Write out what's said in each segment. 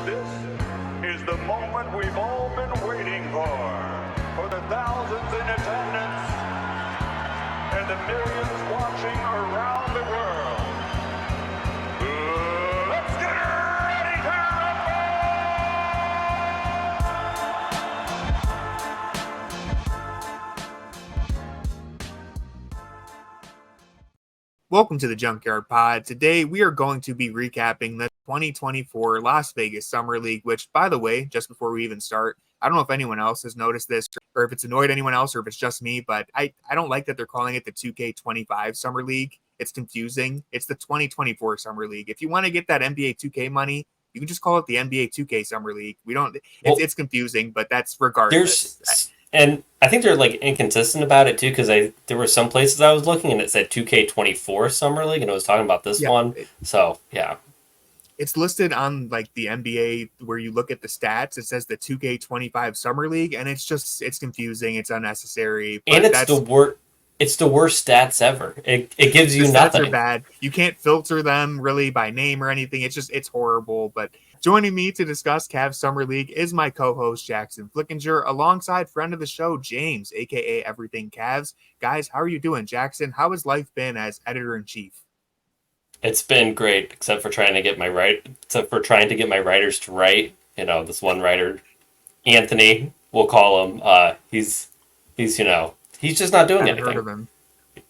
This is the moment we've all been waiting for the thousands in attendance and the millions watching around the world. Let's get ready to Welcome to the Junkyard Pod. Today we are going to be recapping the 2024 Las Vegas Summer League, which, by the way, just before we even start, I don't know if anyone else has noticed this or if it's annoyed anyone else or if it's just me, but I don't like that they're calling it the 2K25 Summer League. It's confusing. It's the 2024 Summer League. If you want to get that NBA 2K money, you can just call it the NBA 2K Summer League. It's confusing, but that's regardless. And I think they're like inconsistent about it too, because there were some places I was looking and it said 2K24 Summer League, and it was talking about this one. So yeah, it's listed on like the NBA where you look at the stats. It says the 2K25 Summer League, and it's confusing. It's unnecessary, and it's the worst stats ever. It gives you nothing. Stats are bad. You can't filter them really by name or anything. It's horrible. But joining me to discuss Cavs Summer League is my co-host Jackson Flickinger, alongside friend of the show James, aka Everything Cavs. Guys, how are you doing, Jackson? How has life been as editor-in-chief? It's been great, except for trying to get my writers to write. You know, this one writer, Anthony, we'll call him. He's just not doing anything.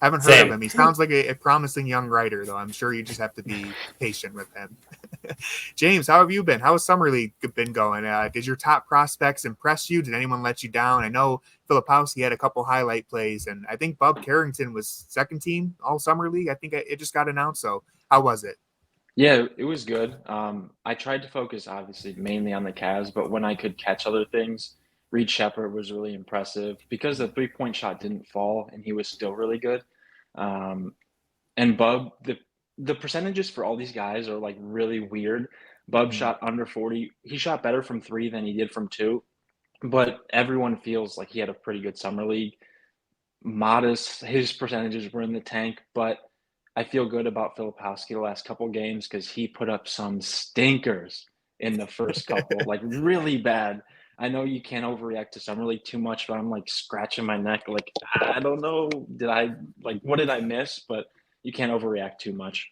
Haven't heard of him. He sounds like a promising young writer, though. I'm sure you just have to be patient with him. James, how have you been? How has Summer League been going? Did your top prospects impress you? Did anyone let you down? I know Filipowski had a couple highlight plays, and I think Bob Carrington was second team all Summer League. I think it just got announced. So how was it? Yeah, it was good. I tried to focus, obviously, mainly on the Cavs, but when I could catch other things, Reed Shepherd was really impressive because the three-point shot didn't fall, and he was still really good. And Bub, the percentages for all these guys are like really weird. Bub shot under 40. He shot better from three than he did from two, but everyone feels like he had a pretty good summer league. Modest, his percentages were in the tank, but I feel good about Filipowski the last couple games because he put up some stinkers in the first couple, like really bad. I know you can't overreact to summer league too much, but I'm like scratching my neck. Like, I don't know. What did I miss? But you can't overreact too much.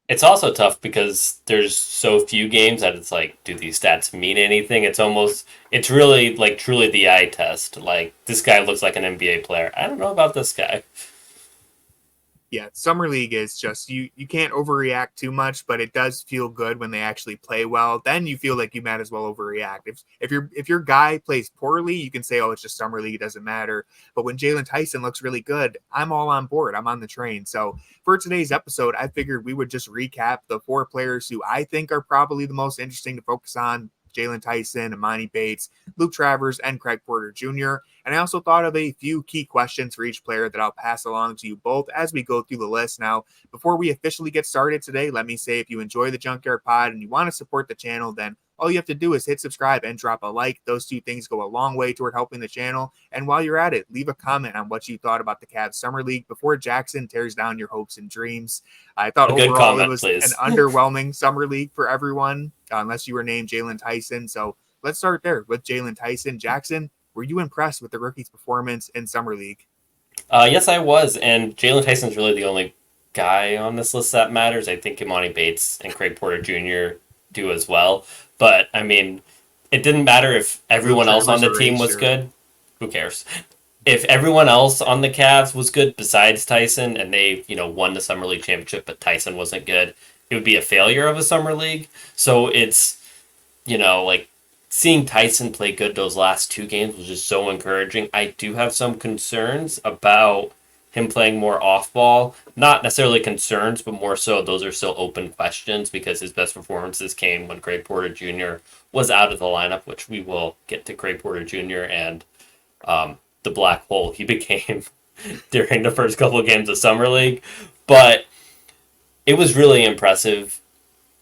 It's also tough because there's so few games that it's like, do these stats mean anything? It's really like truly the eye test. Like, this guy looks like an NBA player. I don't know about this guy. Yeah, Summer League is just, you can't overreact too much, but it does feel good when they actually play well. Then you feel like you might as well overreact. If your guy plays poorly, you can say, oh, it's just Summer League, it doesn't matter. But when Jalen Tyson looks really good, I'm all on board. I'm on the train. So for today's episode, I figured we would just recap the four players who I think are probably the most interesting to focus on: Jalen Tyson, Emoni Bates, Luke Travers, and Craig Porter Jr. And I also thought of a few key questions for each player that I'll pass along to you both as we go through the list. Now, before we officially get started today, let me say if you enjoy the Junkyard Pod and you want to support the channel, then all you have to do is hit subscribe and drop a like. Those two things go a long way toward helping the channel. And while you're at it, leave a comment on what you thought about the Cavs Summer League before Jackson tears down your hopes and dreams. I thought overall it was an underwhelming Summer League for everyone, unless you were named Jalen Tyson. So let's start there with Jalen Tyson. Jackson, were you impressed with the rookie's performance in Summer League? Yes, I was. And Jalen Tyson's really the only guy on this list that matters. I think Emoni Bates and Craig Porter Jr. do as well. But, I mean, it didn't matter if everyone else on the team was good. Who cares? If everyone else on the Cavs was good besides Tyson and they, won the Summer League championship, but Tyson wasn't good, it would be a failure of a Summer League. So it's, seeing Tyson play good those last two games was just so encouraging. I do have some concerns about him playing more off-ball. Not necessarily concerns, but more so those are still open questions because his best performances came when Craig Porter Jr. was out of the lineup, which we will get to Craig Porter Jr. and the black hole he became during the first couple of games of Summer League. But it was really impressive.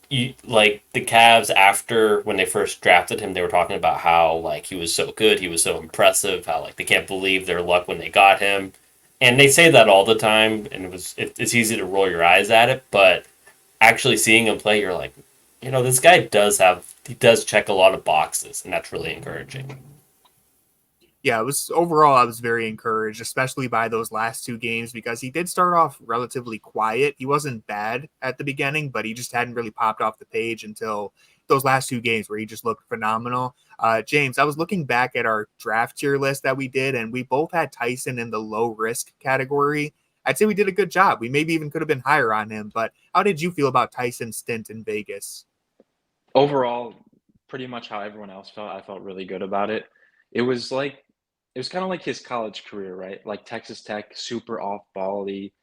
The Cavs, after when they first drafted him, they were talking about how he was so good, he was so impressive, how they can't believe their luck when they got him. And they say that all the time, and it's easy to roll your eyes at it, but actually seeing him play, you're like, this guy does check a lot of boxes, and that's really encouraging. Yeah, I was very encouraged, especially by those last two games, because he did start off relatively quiet. He wasn't bad at the beginning, but he just hadn't really popped off the page until those last two games where he just looked phenomenal. James, I was looking back at our draft tier list that we did, and we both had Tyson in the low risk category. I'd say we did a good job. We maybe even could have been higher on him, but how did you feel about Tyson's stint in Vegas? Overall, pretty much how everyone else felt. I felt really good about it. It was like it was kind of like his college career, right? Like Texas Tech, super off bally,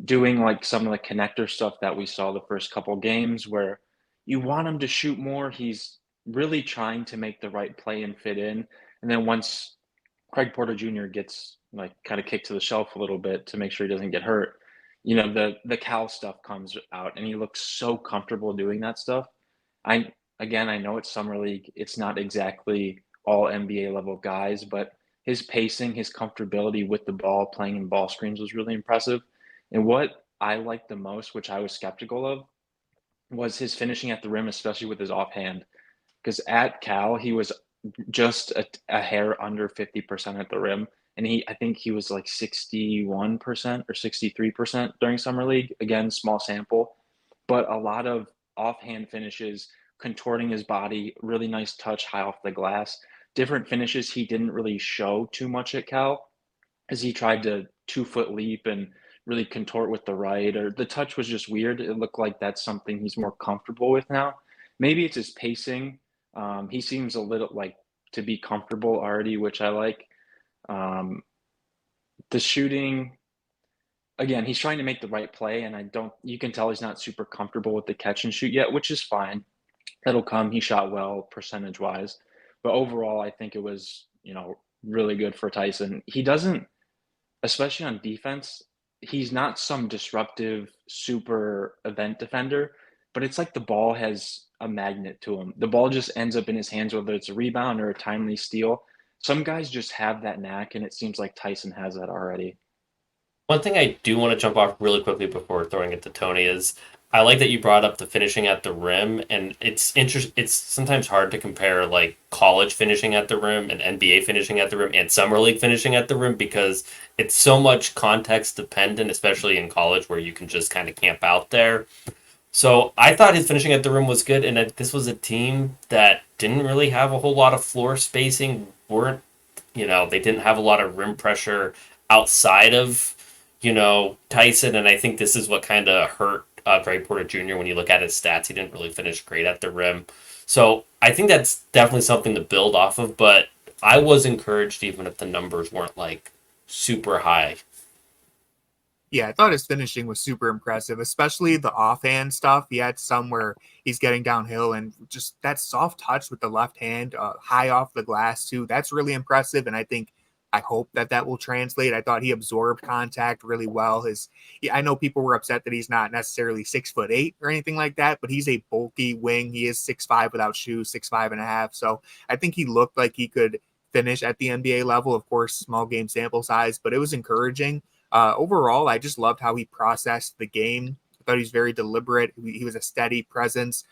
doing like some of the connector stuff that we saw the first couple games where you want him to shoot more. He's really trying to make the right play and fit in. And then once Craig Porter Jr. gets like kind of kicked to the shelf a little bit to make sure he doesn't get hurt, the Cal stuff comes out and he looks so comfortable doing that stuff. I know it's summer league. It's not exactly all NBA level guys, but his pacing, his comfortability with the ball, playing in ball screens was really impressive. And what I liked the most, which I was skeptical of, was his finishing at the rim, especially with his offhand. Because at Cal, he was just a hair under 50% at the rim. And I think he was like 61% or 63% during Summer League. Again, small sample, but a lot of offhand finishes, contorting his body, really nice touch, high off the glass. Different finishes he didn't really show too much at Cal as he tried to 2 foot leap and really contort with the right, or the touch was just weird. It looked like that's something he's more comfortable with now. Maybe it's his pacing. He seems a little like to be comfortable already, which I like. Um, the shooting, again, he's trying to make the right play, and you can tell he's not super comfortable with the catch and shoot yet, which is fine. That'll come. He shot well percentage wise, but overall, I think it was, really good for Tyson. He doesn't, especially on defense, he's not some disruptive super event defender, but it's like the ball has a magnet to him. The ball just ends up in his hands, whether it's a rebound or a timely steal. Some guys just have that knack, and it seems like Tyson has that already. One thing I do want to jump off really quickly before throwing it to Tony is I like that you brought up the finishing at the rim, and It's sometimes hard to compare like college finishing at the rim and NBA finishing at the rim and summer league finishing at the rim because it's so much context dependent, especially in college where you can just kind of camp out there. So I thought his finishing at the rim was good, and that this was a team that didn't really have a whole lot of floor spacing. weren't they didn't have a lot of rim pressure outside of Tyson, and I think this is what kind of hurt Greg Porter Jr. When you look at his stats, he didn't really finish great at the rim. So I think that's definitely something to build off of. But I was encouraged, even if the numbers weren't like super high. Yeah, I thought his finishing was super impressive, especially the offhand stuff. He had some where he's getting downhill and just that soft touch with the left hand, high off the glass too. That's really impressive, and I hope that will translate. I thought he absorbed contact really well. I know people were upset that he's not necessarily 6'8" or anything like that, but he's a bulky wing. He is 6'5" without shoes, 6'5.5". So I think he looked like he could finish at the NBA level. Of course, small game sample size, but it was encouraging. Overall, I just loved how he processed the game. I thought he was very deliberate. He was a steady presence.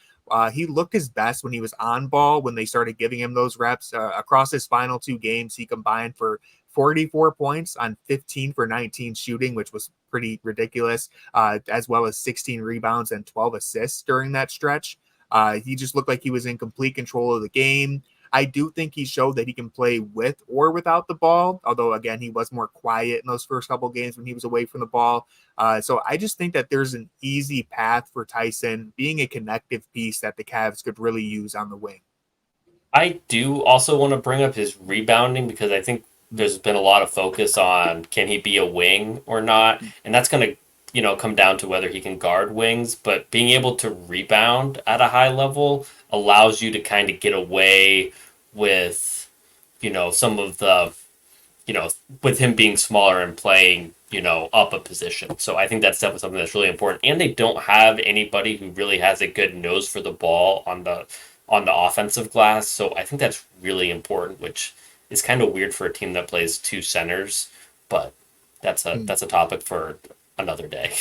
He looked his best when he was on ball, when they started giving him those reps. Across his final two games, he combined for 44 points on 15 for 19 shooting, which was pretty ridiculous, as well as 16 rebounds and 12 assists during that stretch. He just looked like he was in complete control of the game. I do think he showed that he can play with or without the ball, although, again, he was more quiet in those first couple games when he was away from the ball. So I just think that there's an easy path for Tyson being a connective piece that the Cavs could really use on the wing. I do also want to bring up his rebounding because I think there's been a lot of focus on can he be a wing or not, and that's going to come down to whether he can guard wings. But being able to rebound at a high level allows you to kind of get away with some of the with him being smaller and playing up a position. So I think that's definitely something that's really important. And they don't have anybody who really has a good nose for the ball on the offensive glass. So I think that's really important, which is kind of weird for a team that plays two centers, but that's a topic for another day.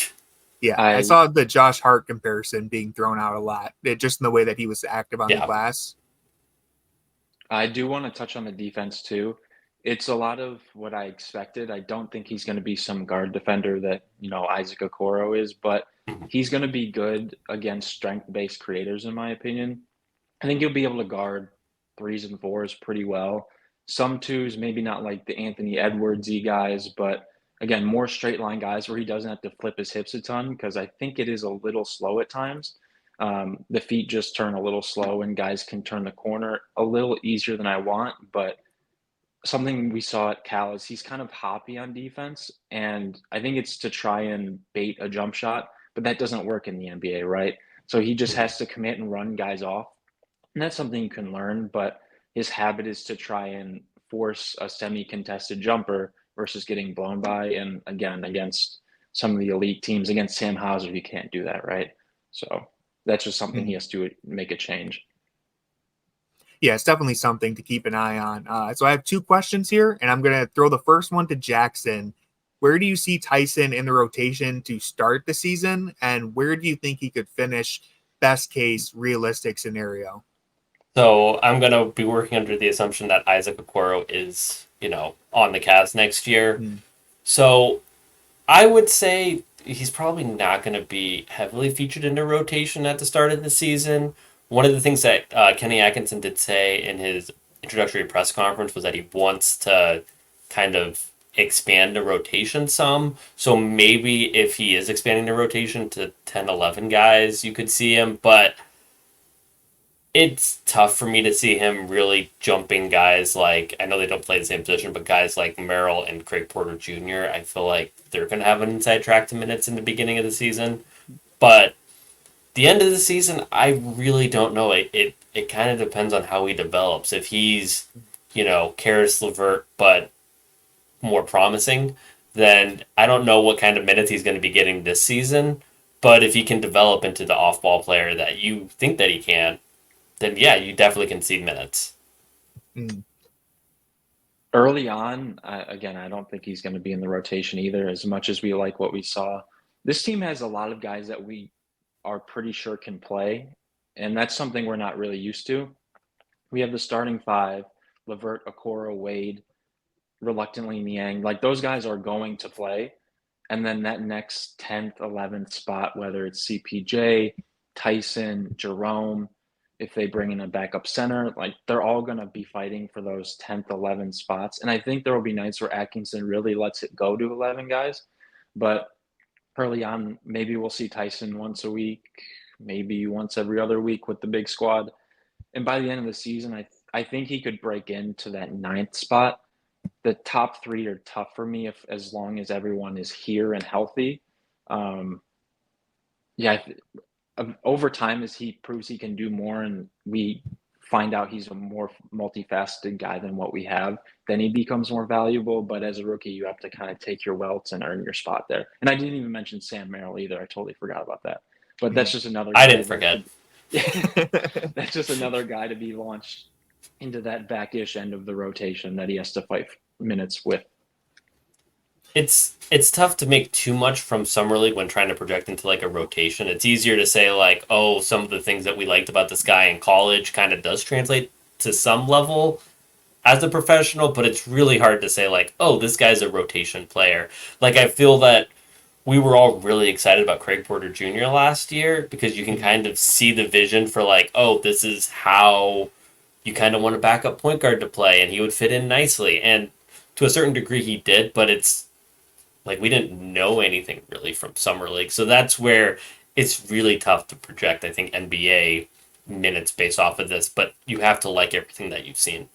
Yeah, I saw the Josh Hart comparison being thrown out a lot, just in the way that he was active on the glass. I do want to touch on the defense too. It's a lot of what I expected. I don't think he's going to be some guard defender that, Isaac Okoro is, but he's going to be good against strength-based creators, in my opinion. I think he'll be able to guard 3s and 4s pretty well. Some 2s, maybe not like the Anthony Edwards-y guys, but again, more straight line guys where he doesn't have to flip his hips a ton, because I think it is a little slow at times. The feet just turn a little slow and guys can turn the corner a little easier than I want. But something we saw at Cal is he's kind of hoppy on defense. And I think it's to try and bait a jump shot, but that doesn't work in the NBA, right? So he just has to commit and run guys off. And that's something you can learn, but his habit is to try and force a semi-contested jumper versus getting blown by. And again, against some of the elite teams, against Sam Hauser, you can't do that, right? So that's just something he has to make a change. Yeah, it's definitely something to keep an eye on. So I have 2 questions here, and I'm going to throw the first one to Jackson. Where do you see Tyson in the rotation to start the season, and where do you think he could finish, best case, realistic scenario? So I'm going to be working under the assumption that Isaac Okoro is, on the Cavs next year. So I would say he's probably not going to be heavily featured in the rotation at the start of the season. One of the things that Kenny Atkinson did say in his introductory press conference was that he wants to kind of expand the rotation some. So maybe if he is expanding the rotation to 10, 11 guys, you could see him. But it's tough for me to see him really jumping guys like, I know they don't play the same position, but guys like Merrill and Craig Porter Jr., I feel like they're going to have an inside track to minutes in the beginning of the season. But the end of the season, I really don't know. It kind of depends on how he develops. If he's, Karis LeVert, but more promising, then I don't know what kind of minutes he's going to be getting this season. But if he can develop into the off-ball player that you think that he can, then yeah, you definitely can see minutes. Early on, again, I don't think he's going to be in the rotation either, as much as we like what we saw. This team has a lot of guys that we are pretty sure can play, and that's something we're not really used to. We have the starting 5, LeVert, Okoro, Wade, reluctantly Niang. Like, those guys are going to play. And then that next 10th, 11th spot, whether it's CPJ, Tyson, Jerome, if they bring in a backup center, like, they're all going to be fighting for those 10th, 11th spots. And I think there will be nights where Atkinson really lets it go to 11 guys. But early on, maybe we'll see Tyson once a week, maybe once every other week with the big squad. And by the end of the season, I think he could break into that 9th spot. The top 3 are tough for me as long as everyone is here and healthy. Over time, as he proves he can do more and we find out he's a more multifaceted guy than what we have, then he becomes more valuable. But as a rookie, you have to kind of take your welts and earn your spot there. And I didn't even mention Sam Merrill either. I totally forgot about that. But that's just another guy. I didn't forget. That's just another guy to be launched into that back-ish end of the rotation that he has to fight minutes with. It's tough to make too much from Summer League when trying to project into like a rotation. It's easier to say like, oh, some of the things that we liked about this guy in college kind of does translate to some level as a professional, but it's really hard to say like, oh, this guy's a rotation player. Like, I feel that we were all really excited about Craig Porter Jr. last year because you can kind of see the vision for like, oh, this is how you kind of want a backup point guard to play, and he would fit in nicely. And to a certain degree he did, but it's like we didn't know anything really from Summer League. So that's where it's really tough to project, I think, NBA minutes based off of this, but you have to like everything that you've seen.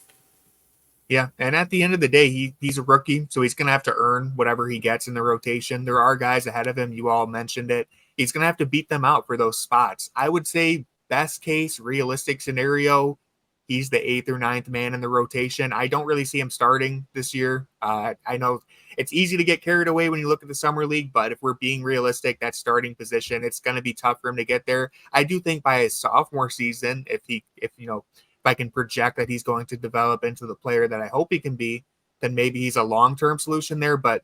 Yeah, and at the end of the day, he's a rookie, so he's going to have to earn whatever he gets in the rotation. There are guys ahead of him. You all mentioned it. He's going to have to beat them out for those spots. I would say best case, realistic scenario, he's the 8th or 9th man in the rotation. I don't really see him starting this year. I know it's easy to get carried away when you look at the Summer League, but if we're being realistic, that starting position, it's going to be tough for him to get there. I do think by his sophomore season, if I can project that he's going to develop into the player that I hope he can be, then maybe he's a long-term solution there. But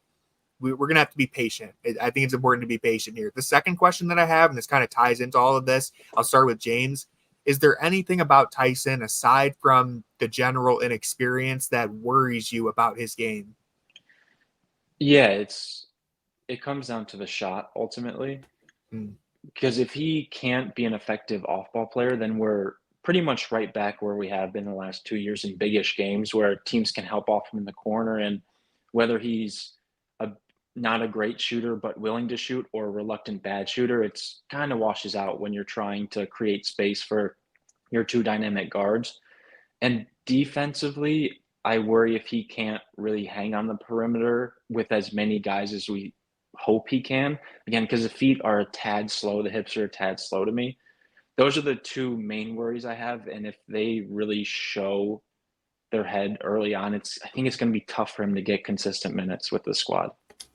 we're going to have to be patient. I think it's important to be patient here. The second question that I have, and this kind of ties into all of this, I'll start with James. Is there anything about Tyson, aside from the general inexperience, that worries you about his game? Yeah, it comes down to the shot ultimately. Mm. Because if he can't be an effective off-ball player, then we're pretty much right back where we have been the last 2 years in big-ish games where teams can help off him in the corner. And whether he's a not a great shooter but willing to shoot or a reluctant bad shooter, it's kind of washes out when you're trying to create space for your two dynamic guards. And defensively, I worry if he can't really hang on the perimeter with as many guys as we hope he can. Again, because the feet are a tad slow, the hips are a tad slow to me. Those are the two main worries I have. And if they really show their head early on, I think it's going to be tough for him to get consistent minutes with the squad.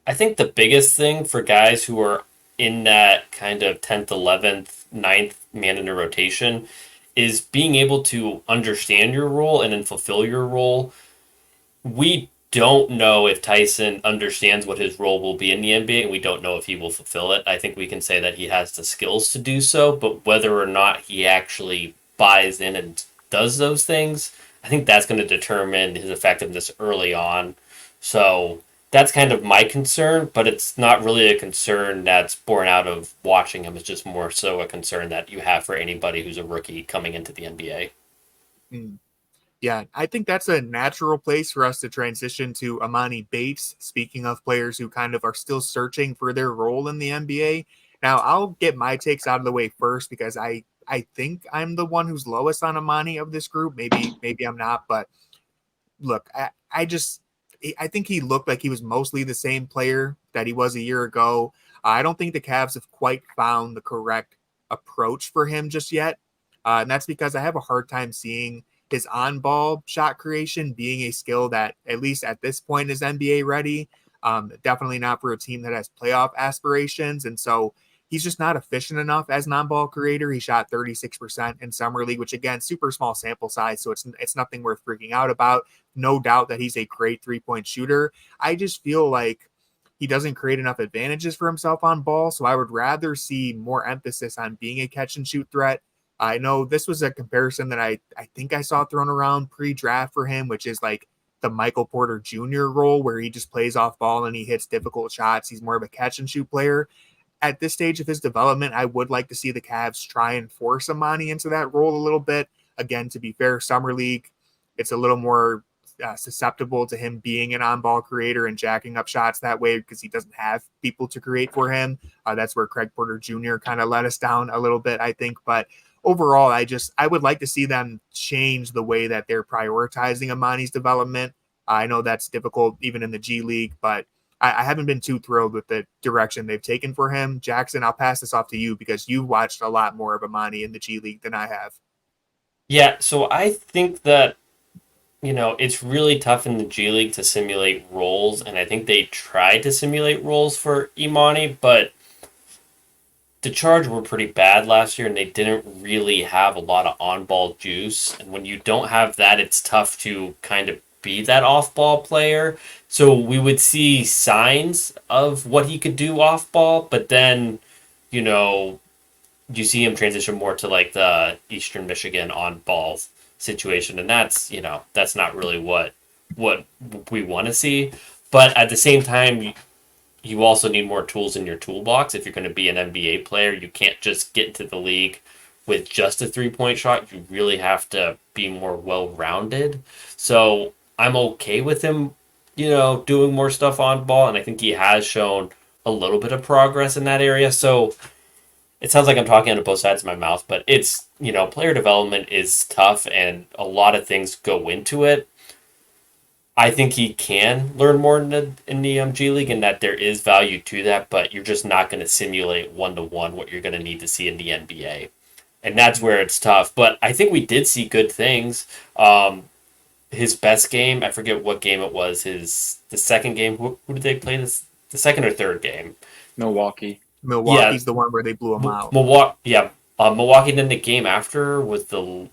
I think the biggest thing for guys who are in that kind of 10th, 11th, ninth man in a rotation is being able to understand your role and then fulfill your role. We don't know if Tyson understands what his role will be in the NBA, and we don't know if he will fulfill it. I think we can say that he has the skills to do so, but whether or not he actually buys in and does those things, I think that's going to determine his effectiveness early on. So that's kind of my concern, but it's not really a concern that's born out of watching him. It's just more so a concern that you have for anybody who's a rookie coming into the NBA. Mm. Yeah, I think that's a natural place for us to transition to Emoni Bates. Speaking of players who kind of are still searching for their role in the NBA. Now, I'll get my takes out of the way first because I think I'm the one who's lowest on Emoni of this group. Maybe I'm not, but look, I think he looked like he was mostly the same player that he was a year ago. I don't think the Cavs have quite found the correct approach for him just yet. And that's because I have a hard time seeing his on-ball shot creation being a skill that, at least at this point, is NBA ready. Definitely not for a team that has playoff aspirations. And so he's just not efficient enough as an on-ball creator. He shot 36% in summer league, which again, super small sample size. So it's nothing worth freaking out about. No doubt that he's a great three-point shooter. I just feel like he doesn't create enough advantages for himself on ball. So I would rather see more emphasis on being a catch and shoot threat. I know this was a comparison that I think I saw thrown around pre-draft for him, which is like the Michael Porter Jr. role where he just plays off ball and he hits difficult shots. He's more of a catch and shoot player. At this stage of his development, I would like to see the Cavs try and force Emoni into that role a little bit. Again, to be fair, summer league, it's a little more susceptible to him being an on-ball creator and jacking up shots that way because he doesn't have people to create for him. That's where Craig Porter Jr. kind of let us down a little bit, I think. But overall, I would like to see them change the way that they're prioritizing Emoni's development. I know that's difficult even in the G League, but I haven't been too thrilled with the direction they've taken for him. Jackson, I'll pass this off to you because you've watched a lot more of Emoni in the G League than I have. Yeah, so I think that, it's really tough in the G League to simulate roles, and I think they tried to simulate roles for Emoni, but the Charge were pretty bad last year, and they didn't really have a lot of on-ball juice, and when you don't have that, it's tough to kind of be that off-ball player. So we would see signs of what he could do off-ball, but then, you see him transition more to like the Eastern Michigan on-ball situation, and that's not really what we want to see. But at the same time, you also need more tools in your toolbox. If you're going to be an NBA player, you can't just get into the league with just a three-point shot. You really have to be more well-rounded. So I'm okay with him, doing more stuff on ball, and I think he has shown a little bit of progress in that area. So it sounds like I'm talking out of both sides of my mouth, but it's, player development is tough and a lot of things go into it. I think he can learn more in the G League and that there is value to that, but you're just not going to simulate one-to-one what you're going to need to see in the NBA. And that's where it's tough. But I think we did see good things. His best game, I forget what game it was, the second game. Who did they play this? The second or third game? Milwaukee's the one where they blew him out. Milwaukee. Then the game after was the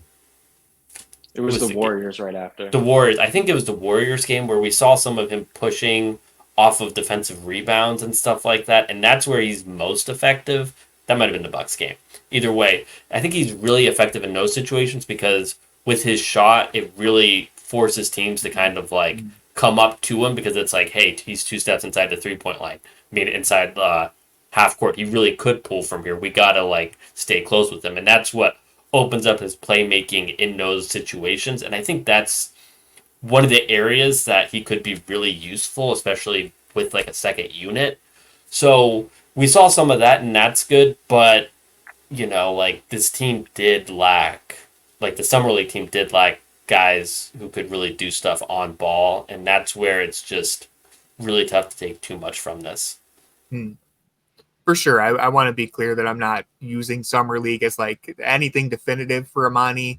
Warriors right after. The Warriors. I think it was the Warriors game where we saw some of him pushing off of defensive rebounds and stuff like that, and that's where he's most effective. That might have been the Bucks game. Either way, I think he's really effective in those situations because with his shot, it really forces teams to kind of like come up to him because it's like, hey, he's 2 steps inside the 3-point line. I mean, inside half court, he really could pull from here. We gotta like stay close with him, and that's what opens up his playmaking in those situations. And I think that's one of the areas that he could be really useful, especially with like a second unit. So we saw some of that, and that's good. But like this team did lack, like the summer league team did lack guys who could really do stuff on ball, and that's where it's just really tough to take too much from this. For sure. I want to be clear that I'm not using summer league as like anything definitive for Emoni.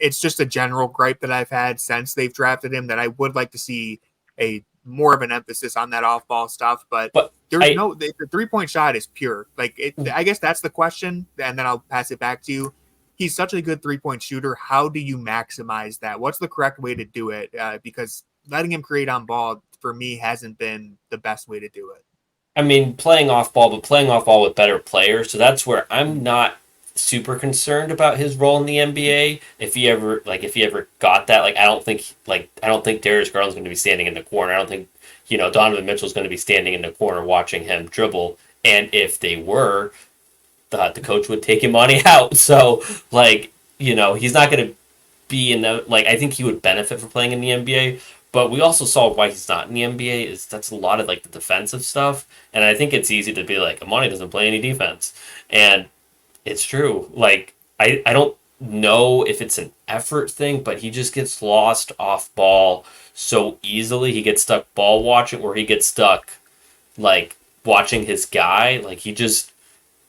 It's just a general gripe that I've had since they've drafted him that I would like to see a more of an emphasis on that off ball stuff, but there's the 3-point shot is pure. Like I guess that's the question. And then I'll pass it back to you. He's such a good 3-point shooter. How do you maximize that? What's the correct way to do it? Because letting him create on ball for me hasn't been the best way to do it. I mean, playing off ball with better players. So that's where I'm not super concerned about his role in the NBA. If he ever got that, I don't think Darius Garland's going to be standing in the corner. I don't think Donovan Mitchell's going to be standing in the corner watching him dribble. And if they were, the coach would take Emoni out. So he's not going to be in the I think he would benefit from playing in the NBA. But we also saw why he's not in the NBA is that's a lot of the defensive stuff. And I think it's easy to be like, Emoni doesn't play any defense. And it's true. I don't know if it's an effort thing, but he just gets lost off ball so easily. He gets stuck ball watching, or he gets stuck watching his guy. He just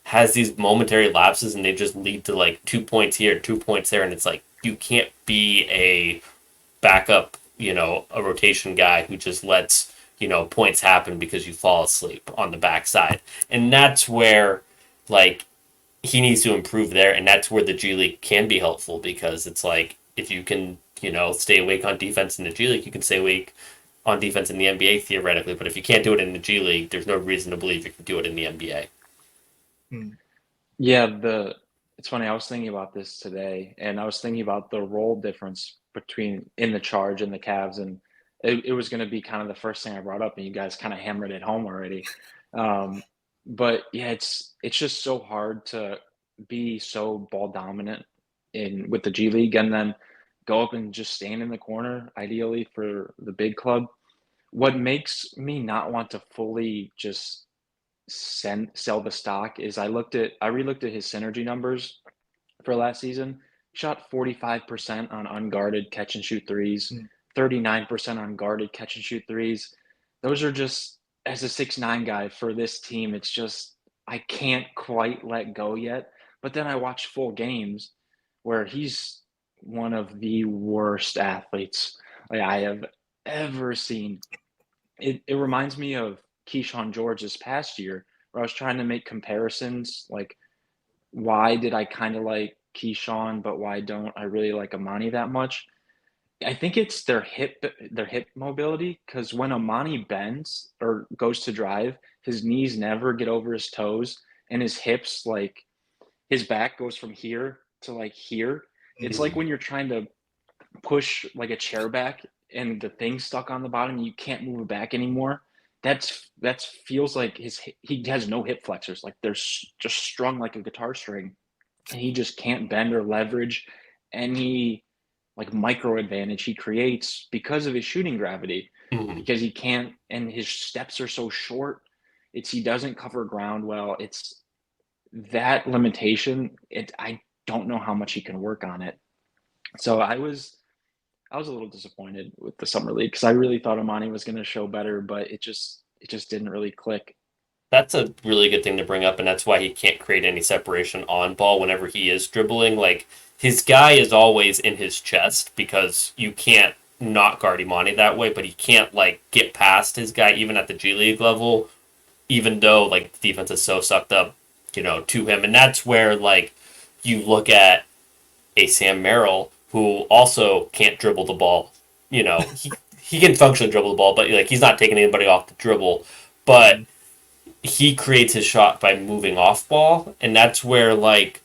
has these momentary lapses, and they just lead to 2 points here, 2 points there, and it's you can't be a backup, a rotation guy who just lets points happen because you fall asleep on the backside. And that's where he needs to improve there, and that's where the G League can be helpful, because it's if you can stay awake on defense in the G League, you can stay awake on defense in the NBA theoretically. But if you can't do it in the G League, there's no reason to believe you can do it in the NBA. Yeah, it's funny, I was thinking about this today, and I was thinking about the role difference between in the Charge and the Cavs, and it was going to be kind of the first thing I brought up, and you guys kind of hammered it home already. But yeah, it's just so hard to be so ball dominant with the G League and then go up and just stand in the corner, ideally for the big club. What makes me not want to fully just sell the stock is I re-looked at his synergy numbers for last season. Shot 45% on unguarded catch and shoot threes, 39% on guarded catch and shoot threes. Those are just, as a 6'9" guy for this team, it's just I can't quite let go yet. But then I watch full games where he's one of the worst athletes I have ever seen. It reminds me of Keyshawn George this past year, where I was trying to make comparisons, why did I kind of like Keyshawn, but why don't I really like Emoni that much? I think it's their hip mobility, because when Emoni bends or goes to drive, his knees never get over his toes, and his hips, his back goes from here to here. It's like when you're trying to push a chair back and the thing's stuck on the bottom and you can't move it back anymore. That feels like he has no hip flexors. They're just strung like a guitar string, and he just can't bend or leverage any micro advantage he creates because of his shooting gravity, because he can't, and his steps are so short. He doesn't cover ground well. It's that limitation. I don't know how much he can work on it. So I was a little disappointed with the summer league, because I really thought Emoni was going to show better, but it just didn't really click. That's a really good thing to bring up, and that's why he can't create any separation on ball whenever he is dribbling. His guy is always in his chest, because you can't not guard Emoni that way, but he can't get past his guy even at the G League level, even though the defense is so sucked up, to him. And that's where you look at a Sam Merrill, who also can't dribble the ball. he can functionally dribble the ball, but like he's not taking anybody off the dribble. But he creates his shot by moving off ball, and that's where like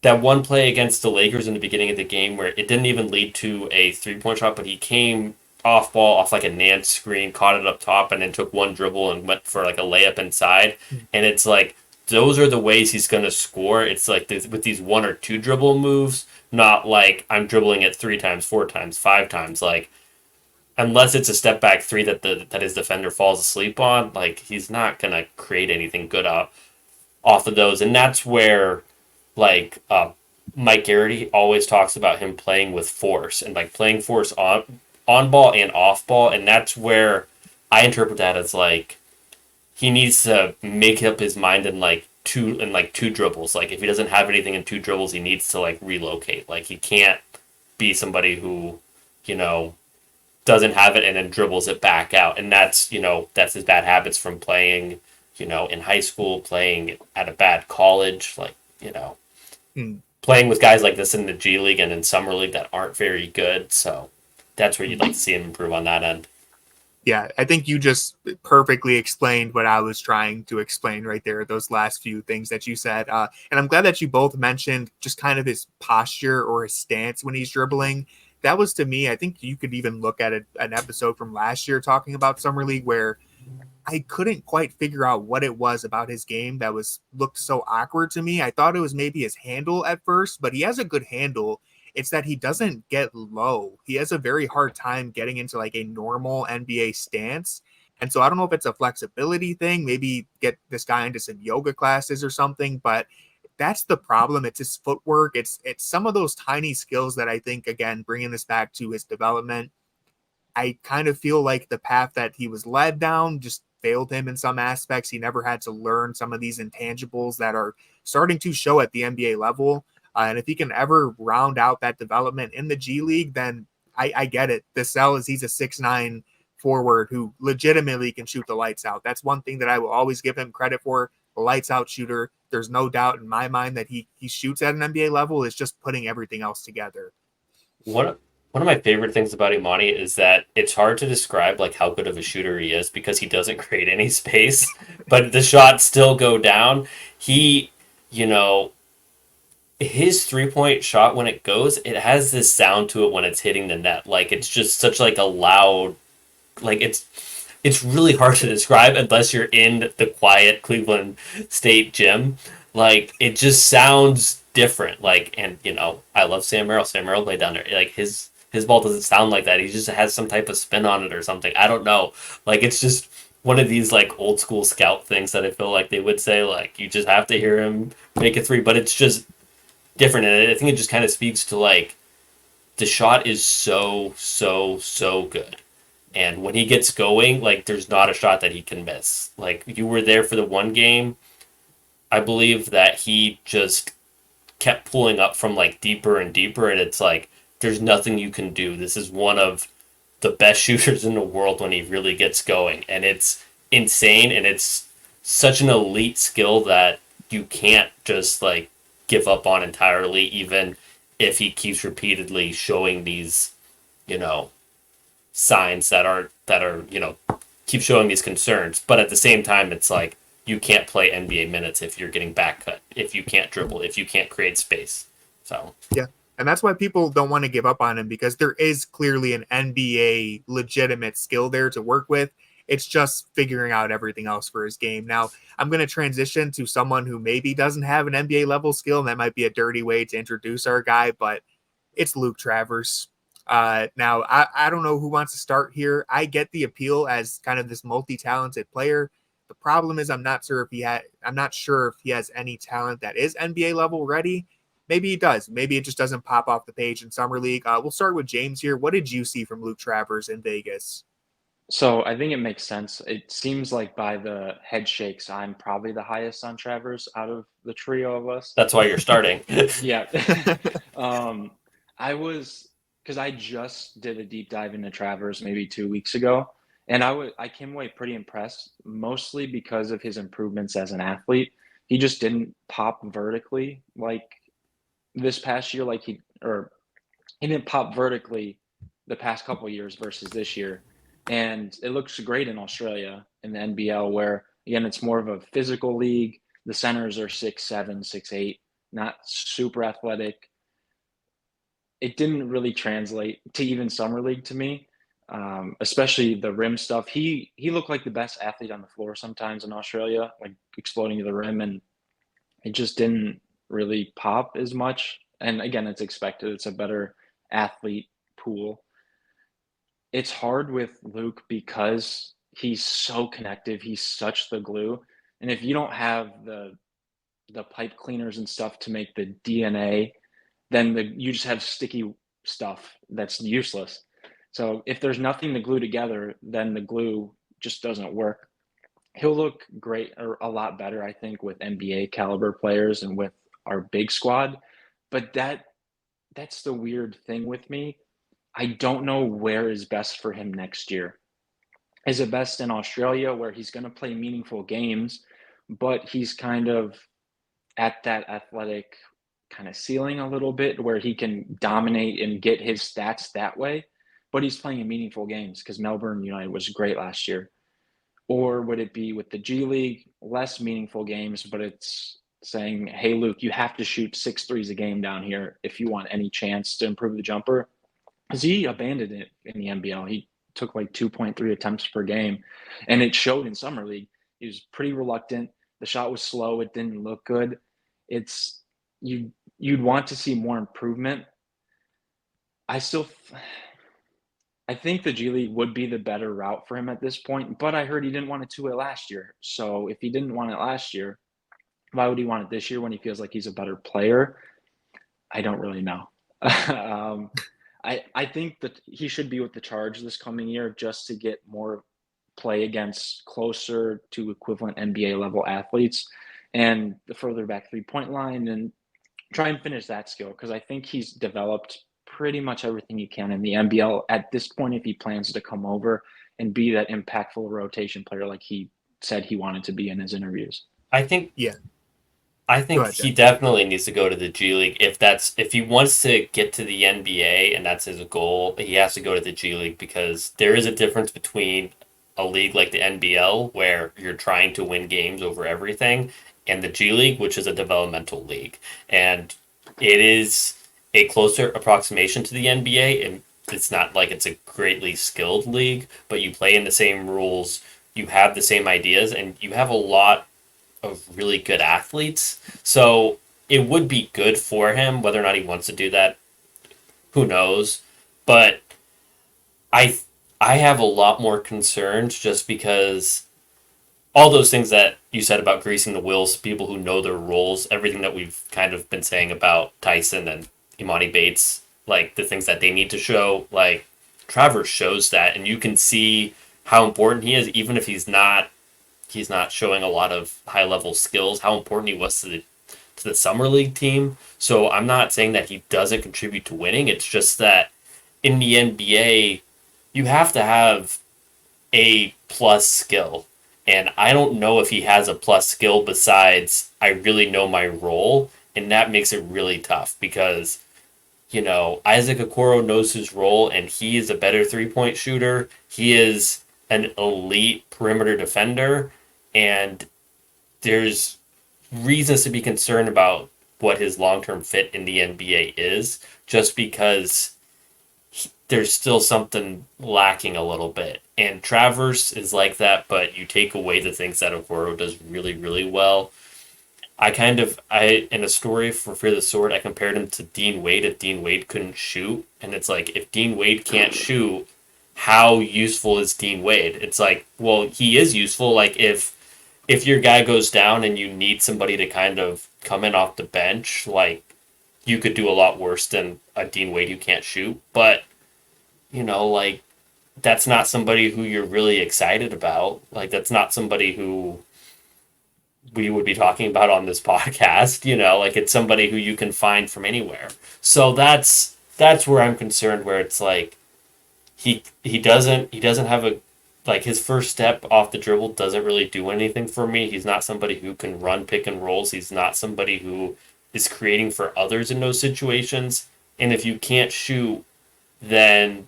that one play against the Lakers in the beginning of the game where it didn't even lead to a 3-point shot, but he came off ball off like a Nance screen, caught it up top, and then took one dribble and went for like a layup inside. And it's like those are the ways he's going to score. It's like with these 1 or 2 dribble moves, not like I'm dribbling it 3 times, 4 times, 5 times. Like unless it's a step back 3 that his defender falls asleep on, like he's not going to create anything good off of those. And that's where like Mike Garrity always talks about him playing with force and like playing force on ball and off ball, and that's where I interpret that as like he needs to make up his mind in like two dribbles. Like if he doesn't have anything in 2 dribbles, he needs to like relocate. Like he can't be somebody who, you know, doesn't have it and then dribbles it back out. And that's, you know, that's his bad habits from playing, you know, in high school, playing at a bad college, like, you know, playing with guys like this in the G League and in Summer League that aren't very good. So that's where you'd like to see him improve on that end. Yeah, I think you just perfectly explained what I was trying to explain right there, those last few things that you said. And I'm glad that you both mentioned just kind of his posture or his stance when he's dribbling. That was, to me, I think you could even look at an episode from last year talking about Summer League where I couldn't quite figure out what it was about his game that looked so awkward to me. I thought it was maybe his handle at first, but he has a good handle. It's that he doesn't get low. He has a very hard time getting into like a normal NBA stance. And so I don't know if it's a flexibility thing, maybe get this guy into some yoga classes or something, but that's the problem. It's his footwork. It's some of those tiny skills that I think, again, bringing this back to his development, I kind of feel like the path that he was led down just failed him in some aspects. He never had to learn some of these intangibles that are starting to show at the NBA level. And if he can ever round out that development in the G League, then I get it. The sell is he's a 6'9" forward who legitimately can shoot the lights out. That's one thing that I will always give him credit for. The lights out shooter. There's no doubt in my mind that he shoots at an NBA level. It's just putting everything else together. One of my favorite things about Emoni is that it's hard to describe like how good of a shooter he is because he doesn't create any space, but the shots still go down. He, you know, his 3-point shot when it goes, it has this sound to it when it's hitting the net. Like it's just such like a loud, like it's really hard to describe unless you're in the quiet Cleveland State gym. Like it just sounds different. Like, and you know, I love Sam Merrill. Sam Merrill played down there. Like his ball doesn't sound like that. He just has some type of spin on it or something. I don't know. Like it's just one of these like old school scout things that I feel like they would say, like you just have to hear him make a 3, but it's just different. And I think it just kind of speaks to like the shot is so good. And when he gets going, like there's not a shot that he can miss. Like you were there for the one game. I believe that he just kept pulling up from like deeper and deeper, and it's like there's nothing you can do. This is one of the best shooters in the world when he really gets going, and it's insane, and it's such an elite skill that you can't just like give up on entirely, even if he keeps repeatedly showing these, you know, signs that are you know, keep showing these concerns. But at the same time, it's like you can't play NBA minutes if you're getting back cut, if you can't dribble, if you can't create space. So yeah. And that's why people don't want to give up on him, because there is clearly an NBA legitimate skill there to work with. It's just figuring out everything else for his game. Now, I'm going to transition to someone who maybe doesn't have an NBA level skill, and that might be a dirty way to introduce our guy, but it's Luke Travers. Now, I don't know who wants to start here. I get the appeal as kind of this multi-talented player. The problem is I'm not sure if he has any talent that is NBA level ready. Maybe he does. Maybe it just doesn't pop off the page in Summer League. We'll start with James here. What did you see from Luke Travers in Vegas? So I think it makes sense. It seems like by the head shakes, I'm probably the highest on Travers out of the trio of us. that's why you're starting. Yeah. Because I just did a deep dive into Travers maybe 2 weeks ago, and I came away pretty impressed, mostly because of his improvements as an athlete. He just didn't pop vertically like this past year, he didn't pop vertically the past couple of years versus this year. And it looks great in Australia in the NBL, where again it's more of a physical league. The centers are 6'7", 6'8", not super athletic. It didn't really translate to even summer league to me, especially the rim stuff. He looked like the best athlete on the floor sometimes in Australia, like exploding to the rim, and it just didn't really pop as much. And again, it's expected. It's a better athlete pool. It's hard with Luke because he's so connective. He's such the glue. And if you don't have the pipe cleaners and stuff to make the DNA, then you just have sticky stuff that's useless. So if there's nothing to glue together, then the glue just doesn't work. He'll look great, or a lot better, I think, with NBA caliber players and with our big squad. But that's the weird thing with me. I don't know where is best for him next year. Is it best in Australia, where he's going to play meaningful games, but he's kind of at that athletic kind of ceiling a little bit where he can dominate and get his stats that way, but he's playing in meaningful games because Melbourne United was great last year? Or would it be with the G League, less meaningful games, but it's saying, hey, Luke, you have to shoot 6 threes a game down here if you want any chance to improve the jumper? Because he abandoned it in the NBL. He took like 2.3 attempts per game, and it showed in Summer League. He was pretty reluctant. The shot was slow. It didn't look good. It's you'd want to see more improvement. I think the G League would be the better route for him at this point, but I heard he didn't want it two-way last year. So if he didn't want it last year, why would he want it this year when he feels like he's a better player? I don't really know. I think that he should be with the Charge this coming year just to get more play against closer to equivalent NBA level athletes and the further back 3-point line, and try and finish that skill, because I think he's developed pretty much everything he can in the NBL at this point if he plans to come over and be that impactful rotation player like he said he wanted to be in his interviews. I think Yeah. I think ahead, he Jen. definitely needs to go to the G League. If he wants to get to the NBA and that's his goal, he has to go to the G League, because there is a difference between a league like the NBL where you're trying to win games over everything, and the G League, which is a developmental league. And it is a closer approximation to the NBA, and it's not like it's a greatly skilled league, but you play in the same rules, you have the same ideas, and you have a lot of really good athletes. So it would be good for him. Whether or not he wants to do that, who knows? But I I have a lot more concerns, just because all those things that you said about greasing the wheels, people who know their roles, everything that we've kind of been saying about Tyson and Emoni Bates, like the things that they need to show, like Travers shows that, and you can see how important he is, even if he's not showing a lot of high level skills, how important he was to the summer league team. So I'm not saying that he doesn't contribute to winning. It's just that in the NBA, you have to have a plus skill. And I don't know if he has a plus skill besides I really know my role. And that makes it really tough because, Isaac Okoro knows his role and he is a better 3-point shooter. He is an elite perimeter defender. And there's reasons to be concerned about what his long-term fit in the NBA is, just because there's still something lacking a little bit. And Travers is like that, but you take away the things that Okoro does really, really well. In a story for Fear the Sword, I compared him to Dean Wade if Dean Wade couldn't shoot. And it's like, if Dean Wade can't shoot, how useful is Dean Wade? It's like, well, he is useful. Like, if your guy goes down and you need somebody to kind of come in off the bench, like, you could do a lot worse than a Dean Wade who can't shoot. But, like, that's not somebody who you're really excited about. Like, that's not somebody who we would be talking about on this podcast, like, it's somebody who you can find from anywhere. So that's where I'm concerned, where it's like, he doesn't have his first step off the dribble doesn't really do anything for me. He's not somebody who can run pick and rolls. He's not somebody who is creating for others in those situations. And if you can't shoot, then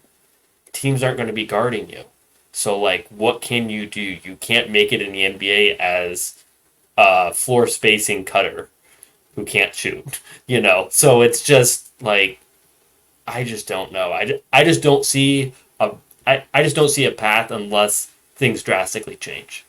teams aren't going to be guarding you. So, like, what can you do? You can't make it in the NBA as a floor spacing cutter who can't shoot, So it's just like, I just don't know. I just don't see I just don't see a path unless things drastically change.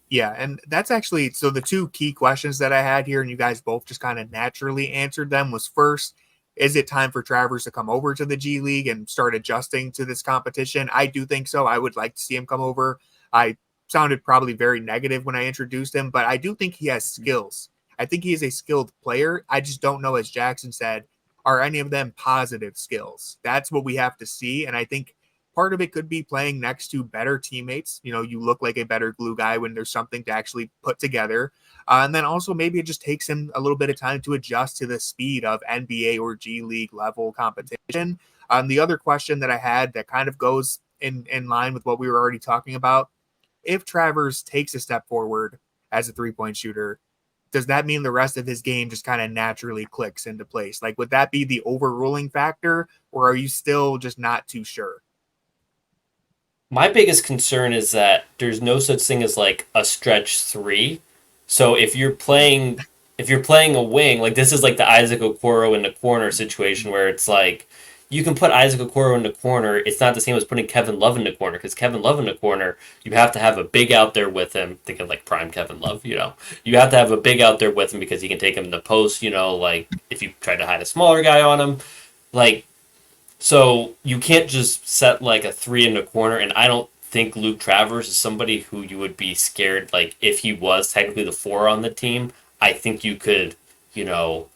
Yeah, and that's actually so the two key questions that I had here, and you guys both just kind of naturally answered them, was first, is it time for Travers to come over to the G League and start adjusting to this competition? I do think so. I would like to see him come over. I sounded probably very negative when I introduced him, but I do think he has skills. I think he is a skilled player. I just don't know, as Jackson said, are any of them positive skills? That's what we have to see, and I think part of it could be playing next to better teammates. You look like a better glue guy when there's something to actually put together. And then also maybe it just takes him a little bit of time to adjust to the speed of NBA or G League level competition. The other question that I had that kind of goes in line with what we were already talking about, if Travers takes a step forward as a three-point shooter, does that mean the rest of his game just kind of naturally clicks into place? Like, would that be the overruling factor, or are you still just not too sure? My biggest concern is that there's no such thing as like a stretch three. So if you're playing a wing, like this is like the Isaac Okoro in the corner situation where it's like you can put Isaac Okoro in the corner. It's not the same as putting Kevin Love in the corner, because Kevin Love in the corner, you have to have a big out there with him. Think of like prime Kevin Love, You have to have a big out there with him because he can take him in the post, like if you try to hide a smaller guy on him. Like, so you can't just set like a three in the corner, and I don't think Luke Travers is somebody who you would be scared, like if he was technically the four on the team. I think you could, you know,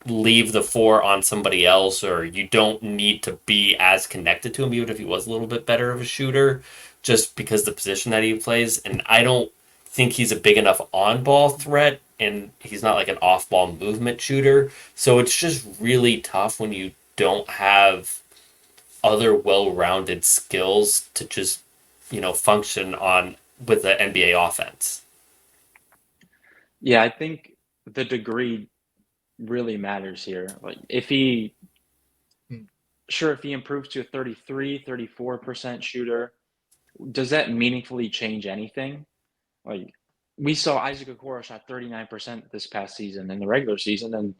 leave the four on somebody else, or you don't need to be as connected to him, even if he was a little bit better of a shooter, just because the position that he plays. And I don't think he's a big enough on ball threat, and he's not like an off ball movement shooter. So it's just really tough when you don't have other well rounded skills to just, function on with the NBA offense. Yeah, I think the degree really matters here. Like if he improves to a 33, 34% shooter, does that meaningfully change anything? Like we saw Isaac Okoro shot 39% this past season in the regular season, and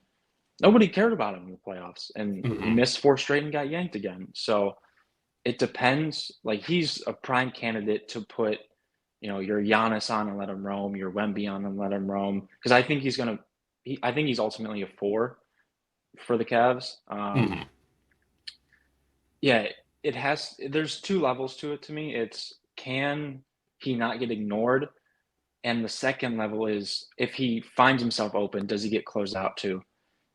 nobody cared about him in the playoffs. And he Mm-hmm. missed four straight and got yanked again. So it depends. Like he's a prime candidate to put, your Giannis on and let him roam, your Wemby on and let him roam. Because I think I think he's ultimately a four for the Cavs. Mm-hmm. Yeah, there's two levels to it to me. It's, can he not get ignored? And the second level is, if he finds himself open, does he get closed out too?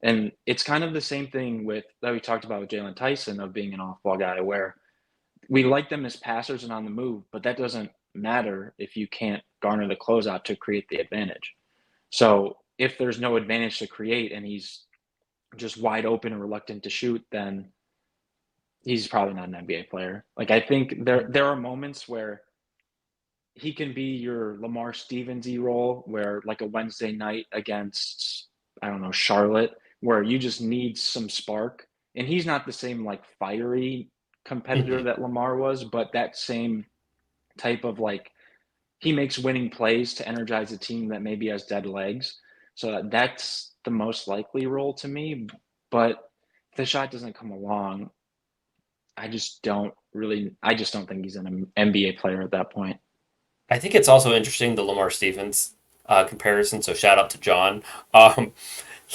And it's kind of the same thing that we talked about with Jalen Tyson, of being an off-ball guy, where we like them as passers and on the move, but that doesn't matter if you can't garner the closeout to create the advantage. So if there's no advantage to create and he's just wide open and reluctant to shoot, then he's probably not an NBA player. Like I think there are moments where he can be your Lamar Stevens-y role, where like a Wednesday night against, I don't know, Charlotte, where you just need some spark. And he's not the same like fiery competitor Mm-hmm. that Lamar was, but that same type of like, he makes winning plays to energize a team that maybe has dead legs. So that's the most likely role to me. But if the shot doesn't come along, I just don't think he's an NBA player at that point. I think it's also interesting, the Lamar Stevens comparison. So shout out to John. Um,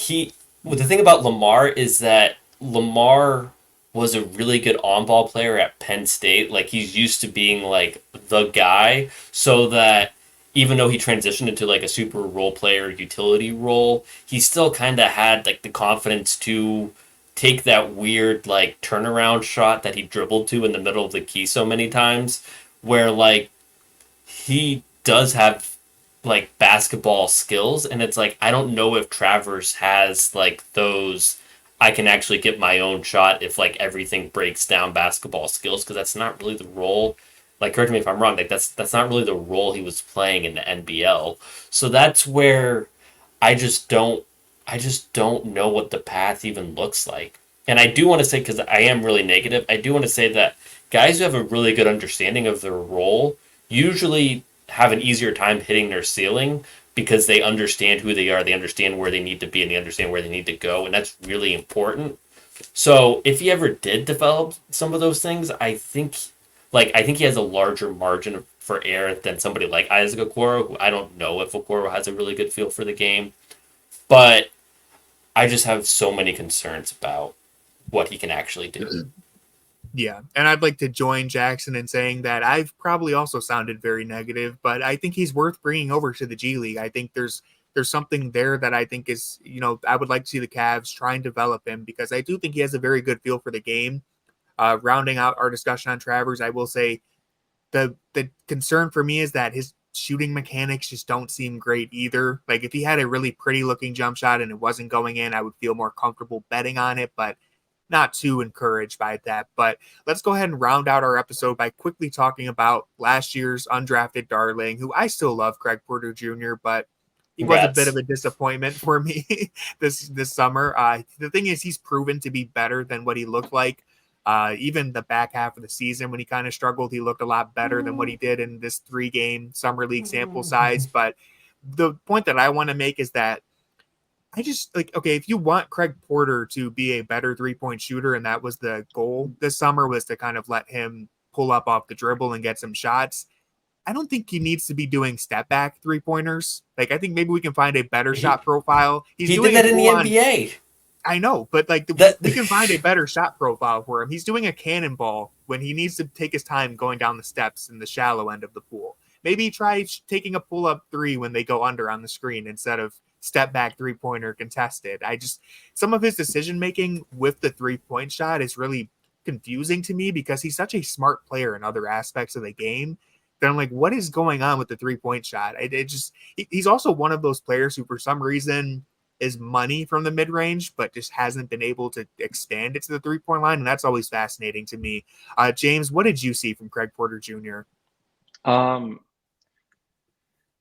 the thing about Lamar is that Lamar was a really good on-ball player at Penn State. Like he's used to being like the guy, so that even though he transitioned into like a super role player utility role, he still kind of had like the confidence to take that weird like turnaround shot that he dribbled to in the middle of the key so many times, where like he does have like basketball skills, and it's like I don't know if Travers has like those I can actually get my own shot if like everything breaks down basketball skills, because that's not really the role. Like correct me if I'm wrong, like that's not really the role he was playing in the NBL. So that's where I just don't I just don't know what the path even looks like. And I do want to say, because I am really negative, I do want to say that guys who have a really good understanding of their role usually have an easier time hitting their ceiling because they understand who they are, they understand where they need to be, and they understand where they need to go, and that's really important. So if he ever did develop some of those things, I think he has a larger margin for error than somebody like Isaac Okoro, who I don't know if Okoro has a really good feel for the game, but I just have so many concerns about what he can actually do. Yeah, and I'd like to join Jackson in saying that I've probably also sounded very negative, but I think he's worth bringing over to the G League. I think there's something there that I think is, I would like to see the Cavs try and develop him because I do think he has a very good feel for the game. Rounding out our discussion on Travers, I will say the concern for me is that his shooting mechanics just don't seem great either. Like if he had a really pretty looking jump shot and it wasn't going in, I would feel more comfortable betting on it, but not too encouraged by that. But let's go ahead and round out our episode by quickly talking about last year's undrafted darling, who I still love, Craig Porter Jr., but he was a bit of Congrats. a disappointment for me this summer. The thing is, he's proven to be better than what he looked like. Even the back half of the season when he kind of struggled, he looked a lot better than what he did in this 3-game summer league sample size. But the point that I want to make is that I just okay, if you want Craig Porter to be a better 3-point shooter, and that was the goal this summer, was to kind of let him pull up off the dribble and get some shots. I don't think he needs to be doing step back 3-pointers. Like, I think maybe we can find a better shot profile. He's He did doing that a in the full on. NBA. I know, but That we can find a better shot profile for him. He's doing a cannonball when he needs to take his time going down the steps in the shallow end of the pool. Maybe try taking a pull up 3 when they go under on the screen instead of step back 3-pointer contested. Some of his decision making with the 3-point shot is really confusing to me because he's such a smart player in other aspects of the game. That I'm like, what is going on with the 3-point shot? He's also one of those players who, for some reason, is money from the mid-range, but just hasn't been able to expand it to the 3-point line, and that's always fascinating to me. James, what did you see from Craig Porter Jr.?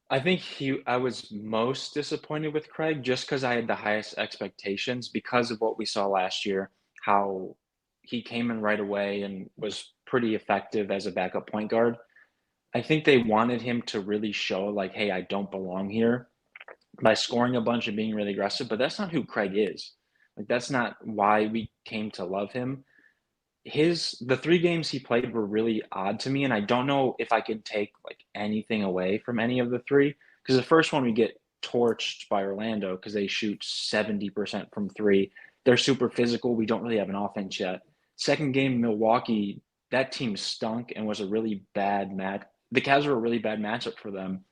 I think I was most disappointed with Craig just because I had the highest expectations because of what we saw last year, how he came in right away and was pretty effective as a backup point guard. I think they wanted him to really show like, hey, I don't belong here by scoring a bunch and being really aggressive, but that's not who Craig is. Like that's not why we came to love him. The 3 games he played were really odd to me, and I don't know if I could take like anything away from any of the 3. Because the first one we get torched by Orlando because they shoot 70% from 3. They're super physical. We don't really have an offense yet. Second game, Milwaukee, that team stunk and was a really bad match. The Cavs were a really bad matchup for them.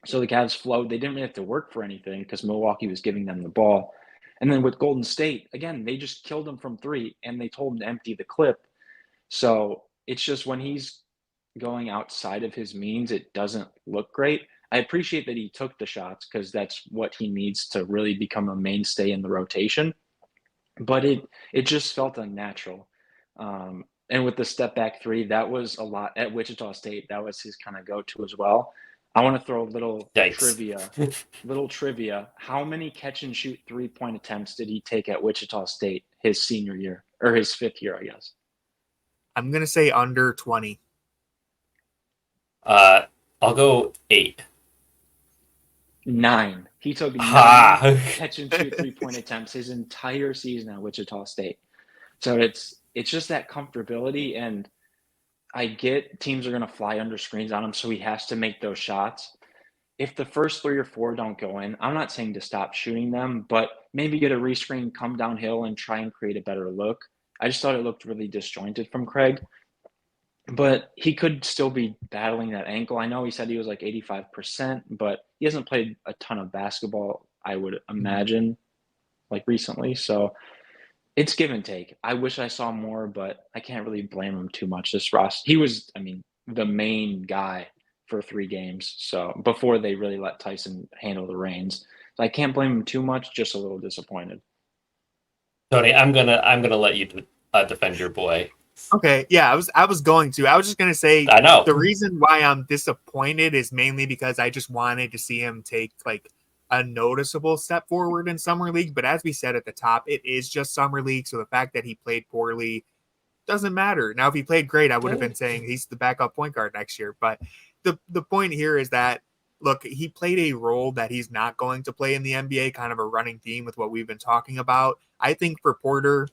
So the Cavs flowed. They didn't really have to work for anything because Milwaukee was giving them the ball. And then with Golden State, again, they just killed him from 3 and they told him to empty the clip. So it's just when he's going outside of his means, it doesn't look great. I appreciate that he took the shots because that's what he needs to really become a mainstay in the rotation. But it just felt unnatural. And with the step back 3, that was a lot at Wichita State. That was his kind of go-to as well. I want to throw a little trivia. How many catch and shoot 3-point attempts did he take at Wichita State his senior year or his 5th year, I guess? I'm going to say under 20. I'll go 8. 9. He took 9 catch and shoot 3-point attempts his entire season at Wichita State. So it's just that comfortability, and I get teams are going to fly under screens on him, so he has to make those shots. If the first 3 or 4 don't go in, I'm not saying to stop shooting them, but maybe get a rescreen, come downhill, and try and create a better look. I just thought it looked really disjointed from Craig. But he could still be battling that ankle. I know he said he was like 85%, but he hasn't played a ton of basketball, I would imagine, like recently. So it's give and take. I wish I saw more, but I can't really blame him too much. He was, the main guy for 3 games. So before they really let Tyson handle the reins. So I can't blame him too much, just a little disappointed. Tony, I'm gonna let you defend your boy. Okay, yeah, I was going to. I was just gonna say I know the reason why I'm disappointed is mainly because I just wanted to see him take like a noticeable step forward in summer league. But as we said at the top, it is just summer league, so the fact that he played poorly doesn't matter. Now, if he played great, I would have been saying he's the backup point guard next year. But the point here is that, look, he played a role that he's not going to play in the NBA, kind of a running theme with what we've been talking about. I think for Porter,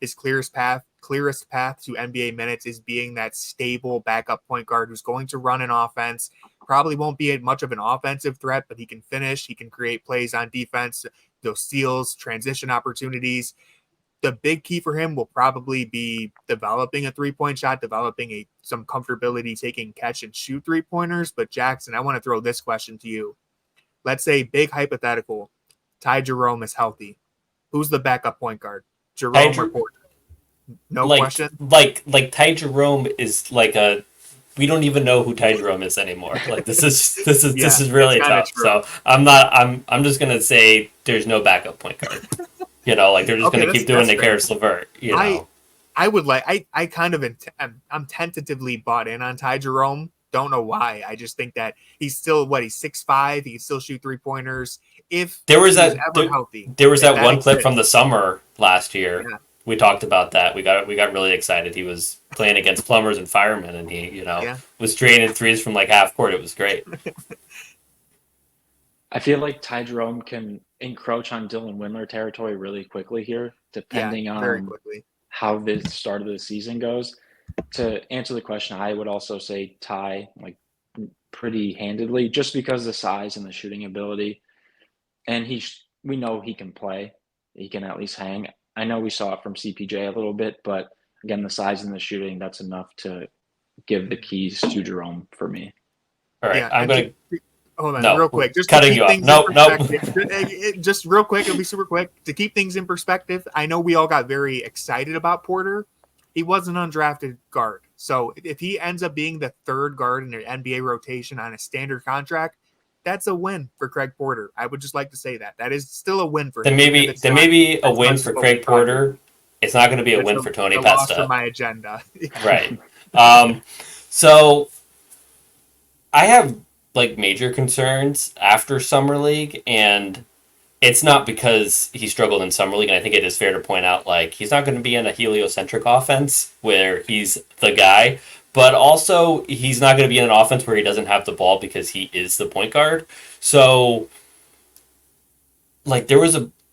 his clearest path to NBA minutes is being that stable backup point guard who's going to run an offense. Probably won't be much of an offensive threat, but he can finish. He can create plays on defense, those steals, transition opportunities. The big key for him will probably be developing a three-point shot, developing some comfortability taking catch and shoot three-pointers. But Jackson, I want to throw this question to you. Let's say, big hypothetical, Ty Jerome is healthy. Who's the backup point guard? Jerome or Porter? No question. Like Ty Jerome is we don't even know who Ty Jerome is anymore. Like this is really tough. True. So I'm just gonna say there's no backup point guard. They're just gonna keep doing the Karis LeVert. I'm tentatively bought in on Ty Jerome. Don't know why. I just think that he's still he's 6'5". He can still shoot 3-pointers. If there was healthy, there was that one clip from the summer last year. Yeah. We talked about that. We got really excited. He was playing against plumbers and firemen, and he was draining threes from half court. It was great. I feel like Ty Jerome can encroach on Dylan Windler territory really quickly here, depending on how the start of the season goes. To answer the question, I would also say Ty pretty handedly, just because of the size and the shooting ability, and we know he can play. He can at least hang. I know we saw it from CPJ a little bit, but again, the size and the shooting, that's enough to give the keys to Jerome for me. All right, I'm going to... Hold on, real quick. Just cutting you off. No. Just real quick, it'll be super quick. To keep things in perspective, I know we all got very excited about Porter. He was an undrafted guard. So if he ends up being the third guard in an NBA rotation on a standard contract, that's a win for Craig Porter. I would just like to say that. That is still a win for him. There may be a win for Craig Porter. It's not going to be a win for Tony Pesta. For my agenda. Right. So I have major concerns after Summer League, and it's not because he struggled in Summer League, and I think it is fair to point out he's not going to be in a heliocentric offense where he's the guy. But also, he's not going to be in an offense where he doesn't have the ball because he is the point guard. So, I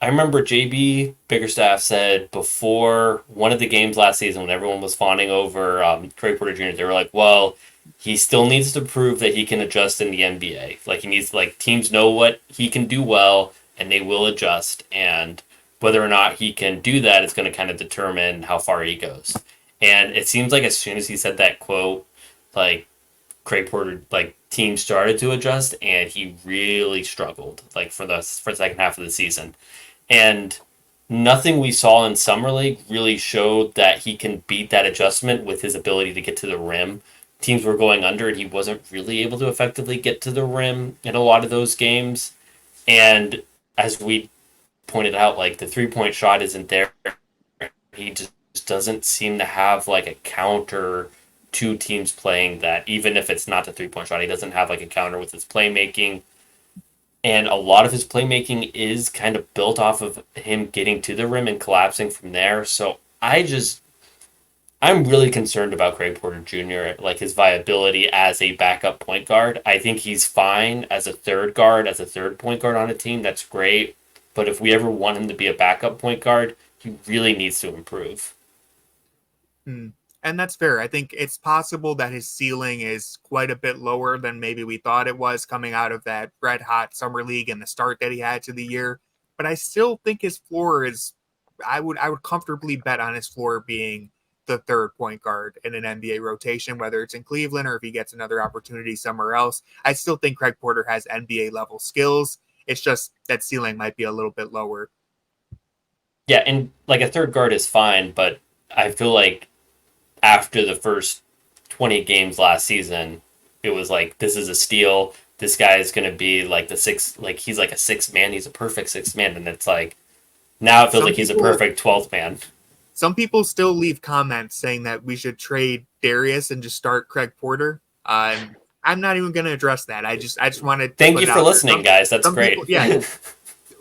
remember JB Biggerstaff said before one of the games last season when everyone was fawning over Craig Porter Jr., they were like, well, he still needs to prove that he can adjust in the NBA. He needs, teams know what he can do well, and they will adjust. And whether or not he can do that is going to kind of determine how far he goes. And it seems like as soon as he said that quote, Craig Porter, team started to adjust, and he really struggled, for the second half of the season. And nothing we saw in Summer League really showed that he can beat that adjustment with his ability to get to the rim. Teams were going under, and he wasn't really able to effectively get to the rim in a lot of those games. And as we pointed out, the three-point shot isn't there. He just doesn't seem to have a counter to teams playing that, even if it's not the three-point shot. He doesn't have a counter with his playmaking, and a lot of his playmaking is kind of built off of him getting to the rim and collapsing from there. So I'm really concerned about Craig Porter Jr., his viability as a backup point guard. I think he's fine as a third guard, as a third point guard on a team. That's great. But if we ever want him to be a backup point guard, he really needs to improve. And that's fair. I think it's possible that his ceiling is quite a bit lower than maybe we thought it was coming out of that red hot Summer League and the start that he had to the year. But I still think his floor is, I would comfortably bet on his floor being the third point guard in an NBA rotation, whether it's in Cleveland or if he gets another opportunity somewhere else. I still think Craig Porter has NBA level skills. It's just that ceiling might be a little bit lower. Yeah, and a third guard is fine, but I feel after the first 20 games last season, it was this is a steal. This guy is going to be the sixth, he's a sixth man. He's a perfect sixth man. And it's now it feels he's a perfect 12th man. Some people still leave comments saying that we should trade Darius and just start Craig Porter. I'm not even going to address that. I just wanted to thank you for listening, guys. That's great.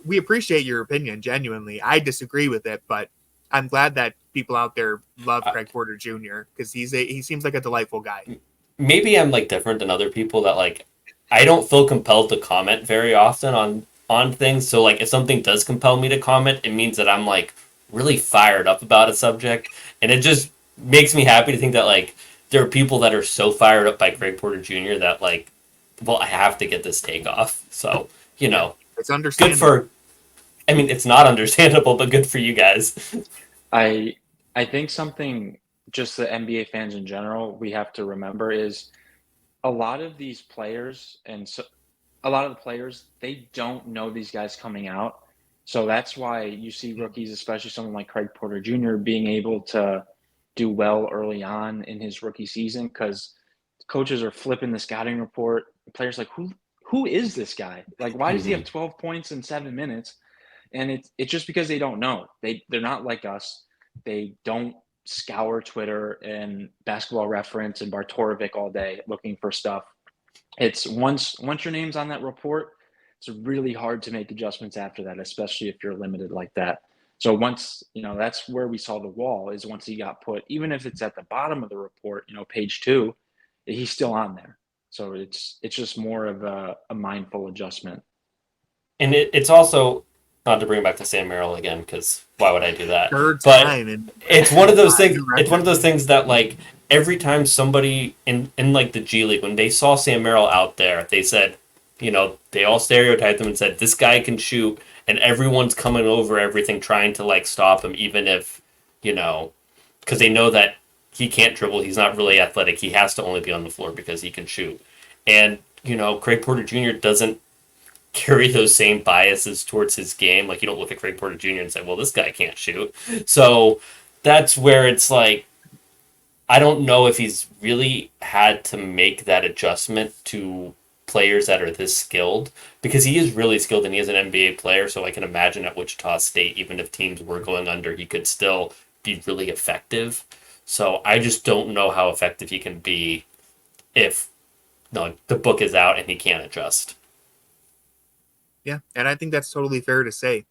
We appreciate your opinion, genuinely. I disagree with it, but I'm glad that people out there love Craig Porter Jr. because he seems like a delightful guy. Maybe I'm like different than other people that like I don't feel compelled to comment very often on things. So like if something does compel me to comment, it means that I'm like really fired up about a subject, and it just makes me happy to think that like there are people that are so fired up by Craig Porter Jr. that like, well, I have to get this take off. So It's understandable. good for. I mean, it's not understandable, but good for you guys. I think something just the NBA fans in general we have to remember is a lot of these players a lot of the players they don't know these guys coming out. So that's why you see rookies, especially someone like Craig Porter Jr., being able to do well early on in his rookie season because coaches are flipping the scouting report. Players like who is this guy? Like why does he have 12 points in 7 minutes? And it's just because they don't know. They're not like us. They don't scour Twitter and Basketball Reference and Bartorovic all day looking for stuff. It's once your name's on that report, it's really hard to make adjustments after that, especially if you're limited like that. So once, that's where we saw the wall is once he got put, even if it's at the bottom of the report, page 2, he's still on there. So it's just more of a mindful adjustment. And it's also not to bring it back to Sam Merrill again, because why would I do that? Third but time it's one of those things. It's one of those things that like every time somebody in like the G League, when they saw Sam Merrill out there, they said, they all stereotyped him and said this guy can shoot, and everyone's coming over everything trying to like stop him, even if because they know that he can't dribble, he's not really athletic, he has to only be on the floor because he can shoot, and Craig Porter Jr. doesn't carry those same biases towards his game. Like you don't look at Craig Porter Jr. and say, well, this guy can't shoot. So that's where it's like, I don't know if he's really had to make that adjustment to players that are this skilled, because he is really skilled and he is an NBA player. So I can imagine at Wichita State, even if teams were going under, he could still be really effective. So I just don't know how effective he can be if the book is out and he can't adjust. Yeah, and I think that's totally fair to say.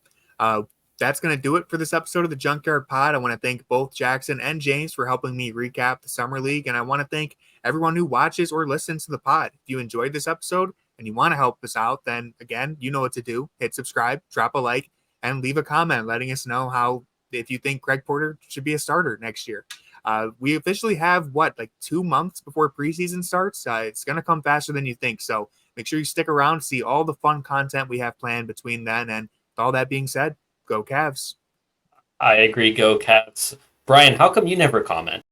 That's going to do it for this episode of the Junkyard Pod. I want to thank both Jackson and James for helping me recap the Summer League, and I want to thank everyone who watches or listens to the pod. If you enjoyed this episode and you want to help us out, then again, you know what to do. Hit subscribe, drop a like, and leave a comment letting us know if you think Craig Porter should be a starter next year. We officially have, 2 months before preseason starts? It's going to come faster than you think, so make sure you stick around to see all the fun content we have planned between then. And with all that being said, go Cavs. I agree, go Cavs. Brian, how come you never comment?